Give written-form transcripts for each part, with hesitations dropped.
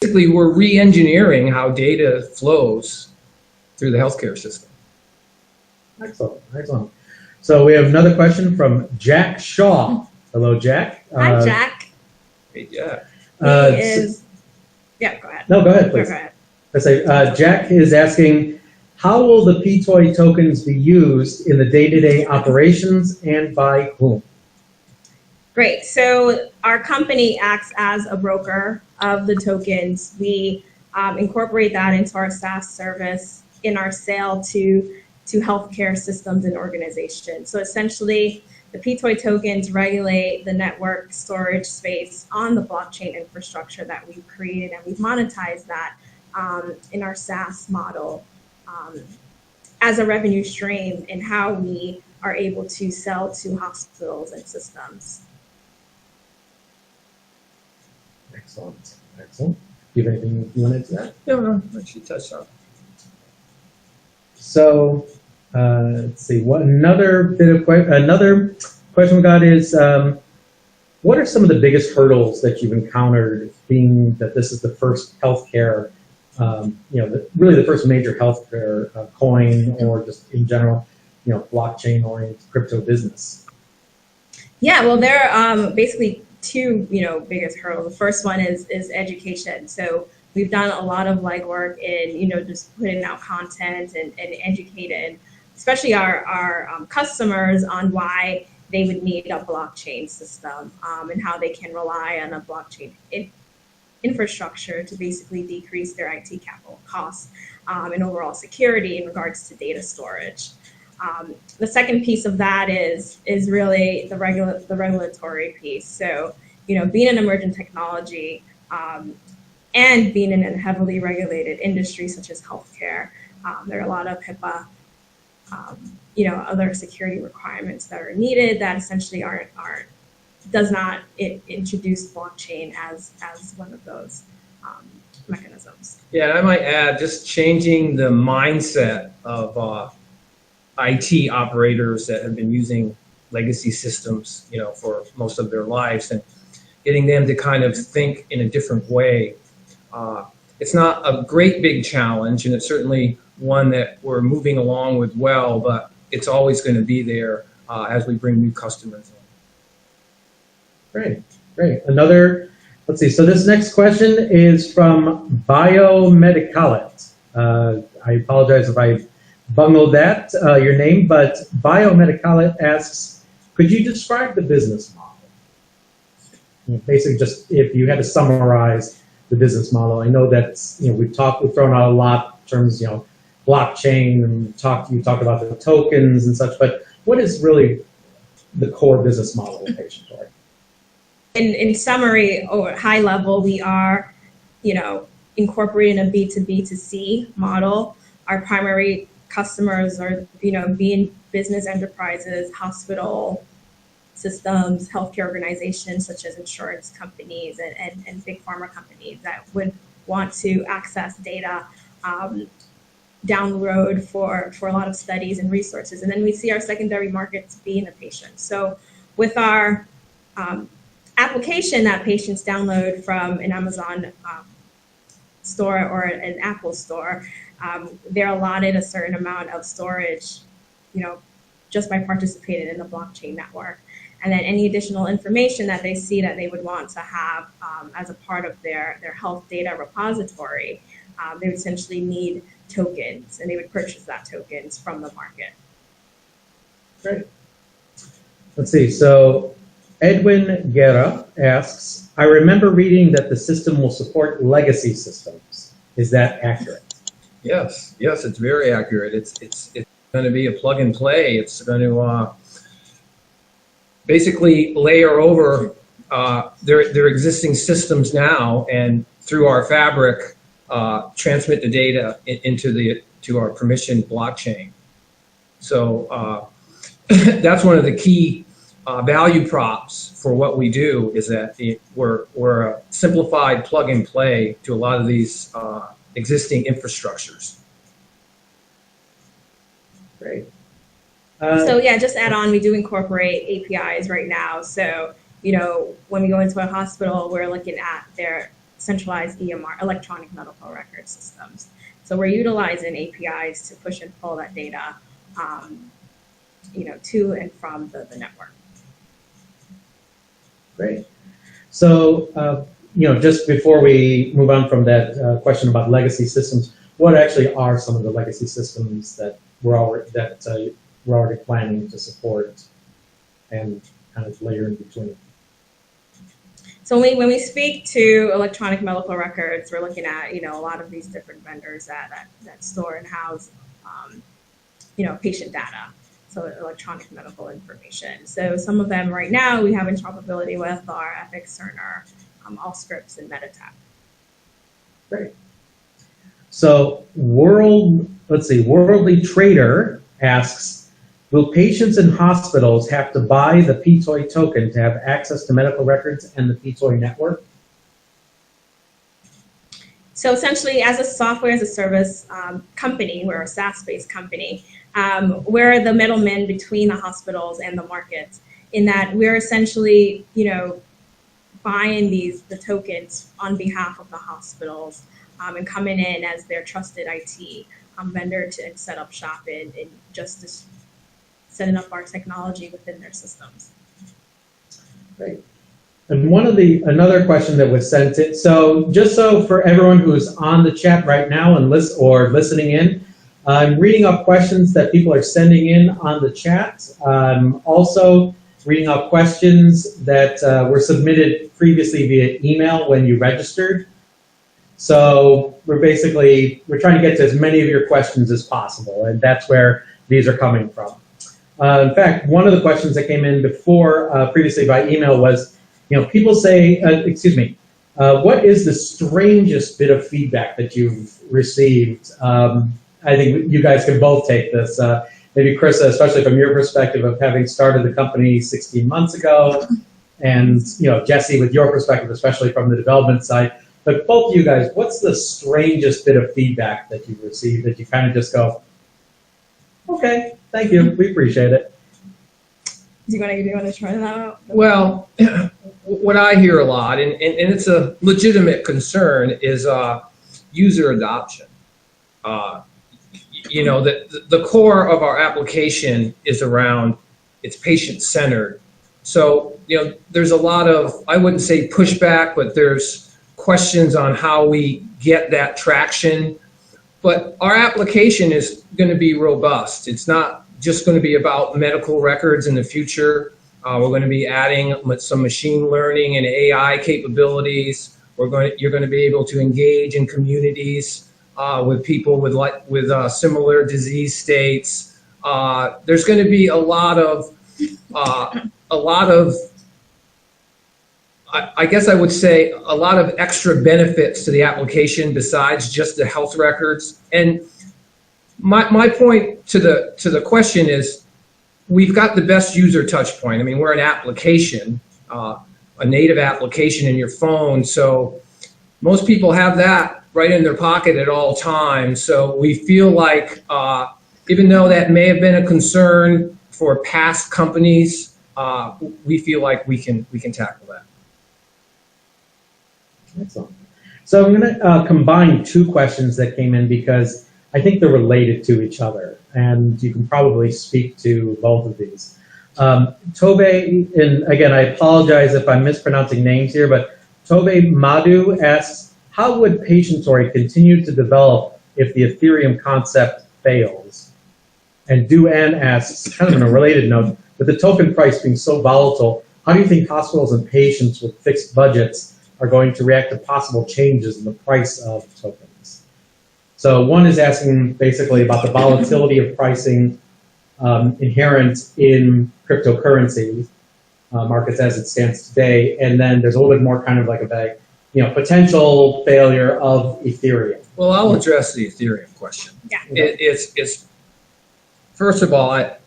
basically we're re-engineering how data flows through the healthcare system. Excellent, excellent. So we have another question from Jack Shaw. Hello, Jack. Hi, Jack. Hey, Jack. Yeah, go ahead. No, go ahead, please. No, go ahead. I say, Jack is asking, how will the PTOY tokens be used in the day-to-day operations and by whom? Great. So our company acts as a broker of the tokens. We incorporate that into our SaaS service in our sale to healthcare systems and organizations. So essentially, the PTOY tokens regulate the network storage space on the blockchain infrastructure that we've created, and we've monetized that in our SaaS model as a revenue stream in how we are able to sell to hospitals and systems. Excellent, excellent. Do you have anything you want to add to that? No, she touched on it. So let's see. Another question we got is, what are some of the biggest hurdles that you've encountered, being that this is the first healthcare, really the first major healthcare coin, or just in general, blockchain-oriented crypto business? Yeah, well, there are basically two, biggest hurdles. The first one is education. So we've done a lot of legwork in, just putting out content and educating, especially our customers, on why they would need a blockchain system and how they can rely on a blockchain infrastructure to basically decrease their IT capital costs and overall security in regards to data storage. The second piece of that is really the regulatory piece. So, being an emerging technology and being in a heavily regulated industry such as healthcare, there are a lot of HIPAA, other security requirements that are needed that essentially does not introduce blockchain as one of those mechanisms. Yeah, I might add, just changing the mindset of IT operators that have been using legacy systems, for most of their lives, and getting them to kind of think in a different way. It's not a great big challenge, and it's certainly one that we're moving along with well, but it's always going to be there as we bring new customers in. Great, great. Let's see, so this next question is from Biomedicalit. I apologize if I bungled that, your name, but Biomedicalit asks, could you describe the business model? Basically, just if you had to summarize the business model. I know that we've thrown out a lot in terms, blockchain, and you talked about the tokens and such, but what is really the core business model of Patientory? In summary, or high level, we are, incorporating a B2B2C model. Our primary customers are, being business enterprises, hospital systems, healthcare organizations such as insurance companies and big pharma companies that would want to access data down the road for a lot of studies and resources. And then we see our secondary markets being the patients. So with our application that patients download from an Amazon store or an Apple store, they're allotted a certain amount of storage, just by participating in the blockchain network. And then any additional information that they see that they would want to have as a part of their health data repository, they would essentially need tokens, and they would purchase that tokens from the market. Great. Let's see, so Edwin Guerra asks, I remember reading that the system will support legacy systems. Is that accurate? Yes, it's very accurate. It's going to be a plug and play. It's going to basically layer over their existing systems now, and through our fabric, transmit the data to our permissioned blockchain. So that's one of the key value props for what we do, is that we're a simplified plug and play to a lot of these existing infrastructures. Great. So yeah, just add on, we do incorporate APIs right now. So, when we go into a hospital, we're looking at their centralized EMR, electronic medical record systems. So we're utilizing APIs to push and pull that data, to and from the network. Great. So, just before we move on from that question about legacy systems, what actually are some of the legacy systems that we're already planning to support and kind of layer in between? So when we speak to electronic medical records, we're looking at a lot of these different vendors that store and house patient data, so electronic medical information. So some of them right now we have interoperability with are Epic, Cerner, Allscripts, and Meditech. Great. So Worldly Trader asks, will patients in hospitals have to buy the PTOI token to have access to medical records and the PTOI network? So essentially, as a software as a service company, we're a SaaS-based company. We're the middleman between the hospitals and the markets, in that we're essentially, buying the tokens on behalf of the hospitals and coming in as their trusted IT vendor to set up shop and just setting up our technology within their systems. Great. And another question that was sent in, so just so for everyone who is on the chat right now and listening in, I'm reading up questions that people are sending in on the chat. Also reading up questions that were submitted previously via email when you registered. So we're trying to get to as many of your questions as possible, and that's where these are coming from. In fact, one of the questions that came in previously by email was, people say, what is the strangest bit of feedback that you've received? I think you guys can both take this. Maybe Chris, especially from your perspective of having started the company 16 months ago, and Jesse, with your perspective, especially from the development side. But both of you guys, what's the strangest bit of feedback that you've received that you kind of just go, okay, thank you, we appreciate it? Do you want to try that out? Well, what I hear a lot, and it's a legitimate concern, is user adoption. The core of our application is around, it's patient-centered. So, there's a lot of, I wouldn't say pushback, but there's questions on how we get that traction. But our application is going to be robust. It's not just going to be about medical records in the future. We're going to be adding some machine learning and AI capabilities. You're going to be able to engage in communities with people with similar disease states. There's going to be a lot of I guess I would say a lot of extra benefits to the application besides just the health records. And my point to the question is, we've got the best user touch point. I mean, we're an application, a native application in your phone. So most people have that right in their pocket at all times. So we feel like, even though that may have been a concern for past companies, we feel like we can tackle that. Excellent. So I'm going to combine two questions that came in because I think they're related to each other, and you can probably speak to both of these. Tobe, and again, I apologize if I'm mispronouncing names here, but Tobe Madhu asks, how would Patientory continue to develop if the Ethereum concept fails? And Duan asks, kind of on a related note, with the token price being so volatile, how do you think hospitals and patients with fixed budgets are going to react to possible changes in the price of tokens? So one is asking basically about the volatility of pricing inherent in cryptocurrency markets as it stands today, and then there's a little bit more kind of like a potential failure of Ethereum. Well, I'll address the Ethereum question. Yeah. It's first of all,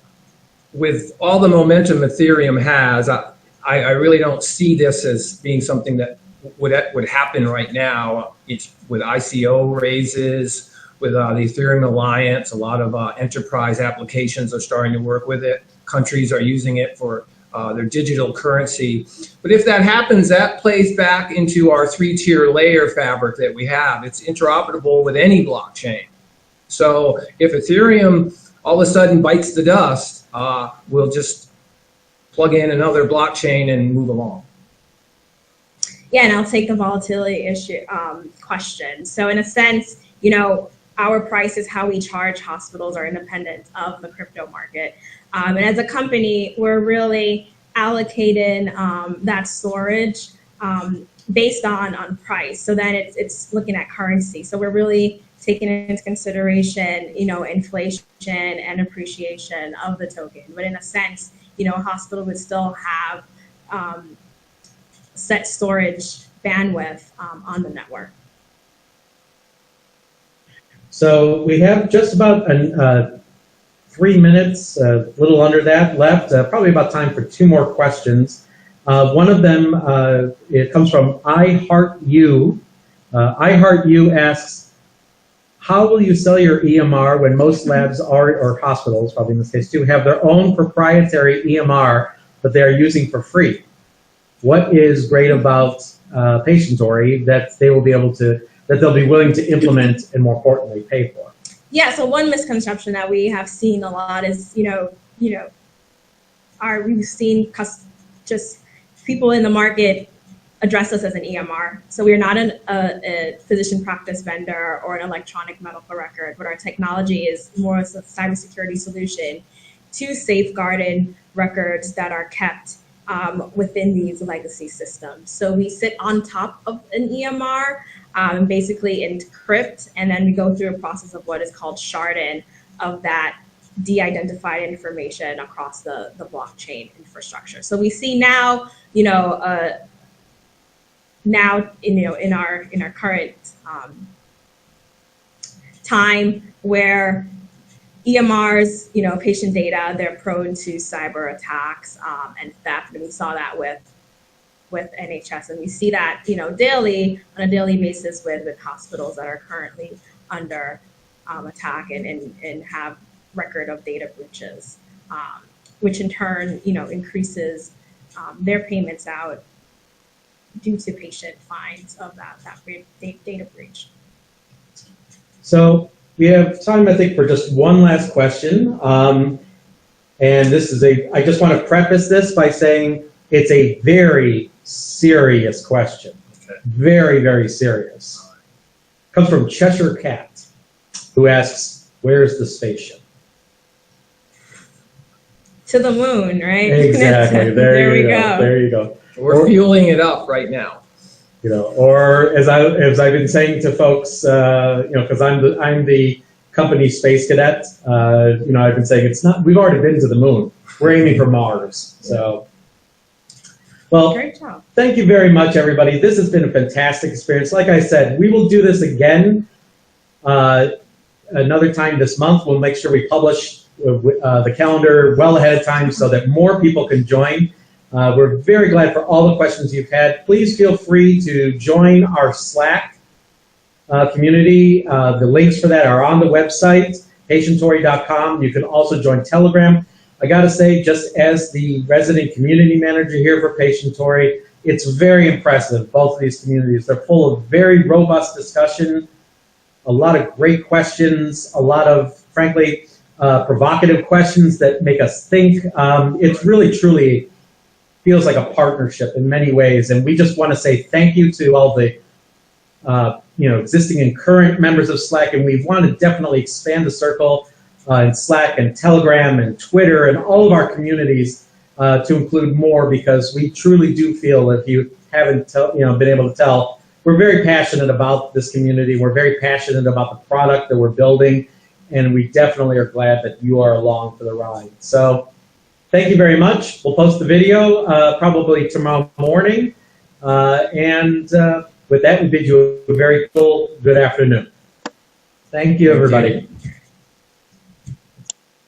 with all the momentum Ethereum has, I really don't see this as being something that would happen right now. It's with ICO raises, with the Ethereum Alliance, a lot of enterprise applications are starting to work with it. Countries are using it for their digital currency. But if that happens, that plays back into our 3-tier layer fabric that we have. It's interoperable with any blockchain. So if Ethereum all of a sudden bites the dust, we'll just plug in another blockchain and move along. Yeah, and I'll take the volatility issue question. So in a sense, you know, our price is how we charge hospitals are independent of the crypto market. And as a company, we're really allocating that storage based on price. So then it's looking at currency. So we're really taking into consideration, you know, inflation and appreciation of the token. But in a sense, you know, a hospital would still have set storage bandwidth on the network. So we have just about 3 minutes, a little under that left, probably about time for 2 more questions. One of them, it comes from I Heart You. I Heart You asks, how will you sell your EMR when most labs are, or hospitals, probably in this case too, have their own proprietary EMR that they are using for free? What is great about Patientory that they will be able to, that they'll be willing to implement and more importantly pay for? Yeah, so one misconception that we have seen a lot is, we've seen just people in the market address us as an EMR. So we are not a physician practice vendor or an electronic medical record, but our technology is more as a cybersecurity solution to safeguarding records that are kept within these legacy systems. So we sit on top of an EMR, basically encrypt, and then we go through a process of what is called sharding of that de-identified information across the blockchain infrastructure. So we see now, in our current time where EMRs, patient data, they're prone to cyber attacks and theft, and we saw that with NHS, and we see that daily on a daily basis with hospitals that are currently under attack and have record of data breaches, which in turn increases their payments out due to patient fines of that data breach. So we have time, I think, for just one last question. And this is I just want to preface this by saying it's a very serious question. Okay. Very, very serious. Comes from Cheshire Cat, who asks, where's the spaceship? To the moon, right? Exactly. There you go. There you go. We're fueling it up right now. Or as I've been saying to folks, because I'm the company space cadet. I've been saying it's not. We've already been to the moon. We're aiming for Mars. So, well, great job. Thank you very much, everybody. This has been a fantastic experience. Like I said, we will do this again another time this month. We'll make sure we publish the calendar well ahead of time so that more people can join. We're very glad for all the questions you've had. Please feel free to join our Slack community. The links for that are on the website, patientory.com. You can also join Telegram. I got to say, just as the resident community manager here for Patientory, it's very impressive, both of these communities. They're full of very robust discussion, a lot of great questions, a lot of, frankly, provocative questions that make us think. It's really, truly feels like a partnership in many ways, and we just want to say thank you to all the existing and current members of Slack, and we want to definitely expand the circle in Slack and Telegram and Twitter and all of our communities to include more, because we truly do feel, if you haven't been able to tell, we're very passionate about this community. We're very passionate about the product that we're building, and we definitely are glad that you are along for the ride. So thank you very much. We'll post the video probably tomorrow morning. And with that, we bid you a very good afternoon. Thank you, everybody.